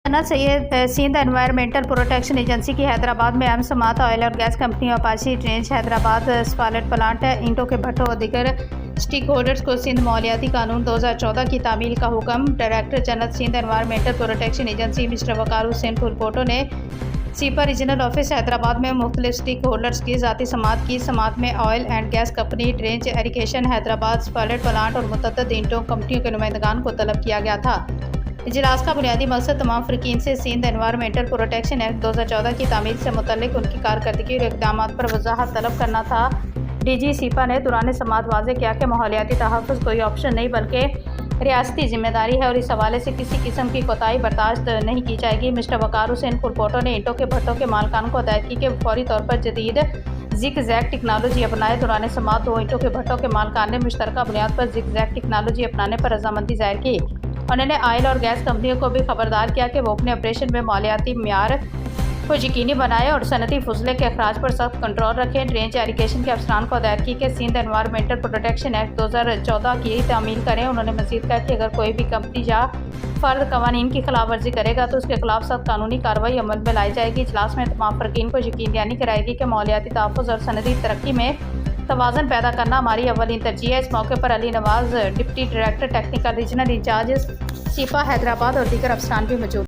जन्नत Syed Sindh environmental protection agency की हैदराबाद में अहम समात ऑयल और गैस कंपनी अपाची रेंज हैदराबाद स्पालेट प्लांट ईंटों के भट्टों और दीगर स्टेक होल्डर्स को सिंध मालियाती कानून 2014 की तामील का हुक्म। Director general Sindh environmental protection agency mister Waqar Hussain Phulpoto ने सीपा रीजनल ऑफिस हैदराबाद में मुख्तलिफ स्टेक होल्डर्स की ज़ाती समात की समात में ऑयल एंड गैस कंपनी रेंज इरिगेशन हैदराबाद स्पालेट प्लांट और मुतअद्दिद ईंटों कंपनियों के नुमाइंदगान को तलब किया गया था। इजलास का बुनियादी मकसद तमाम फ़रीक़ीन से सिंध एनवायरमेंटल प्रोटेक्शन एक्ट 2014 की तामील से मुतल्लिक उनकी कारकर्दगी और इक़दाम पर वजाहत तलब करना था। DG सीपा ने दौरान समात वाज़े किया कि माहौलियाती तहफ़्फ़ुज़ कोई ऑप्शन नहीं बल्कि रियासती जिम्मेदारी है और इस हवाले से किसी किस्म की कोताही बर्दाश्त नहीं की जाएगी। मिस्टर वकार हुसैन फुलपोटो ने ईंटों के भट्टों के मालिकान को हदायत की कि फौरी तौर पर जदीद ज़िग-ज़ैग टेक्नोलॉजी अपनाए। दौरान समात दो ईंटों के भट्टों के मालिकान ने मुश्तरका बुनियाद पर ज़िग-ज़ैग टेक्नोलॉजी अपनाने पर रजामंदी ज़ाहिर की। उन्होंने ऑयल और गैस कंपनियों को भी खबरदार किया कि वो अपने ऑपरेशन में मालियाती मेयार को यकीनी बनाए और सनती फजले के अखराज पर सख्त कंट्रोल रखें। रेंज इरिगेशन के अफसरान को हदायत की कि सिंध एनवायरमेंटल प्रोटेक्शन एक्ट 2014 की तामील करें। उन्होंने मज़ीद कहा कि अगर कोई भी कंपनी या फ़र्द कवानीन की खिलाफ वर्जी करेगा तो उसके खिलाफ सख्त कानूनी कार्रवाई अमल में लाई जाएगी। इजलास में तमाम फ़रीक़ीन को यकीन दहानी कराएगी कि माहौलियाती तहफ़्फ़ुज़ और सनदी तरक्की में तवाज़न पैदा करना हमारी अव्वलीन तरजीह है। इस मौके पर Ali Nawaz deputy director technical regional incharge SEPA Hyderabad और दीगर अफसरान भी मौजूद।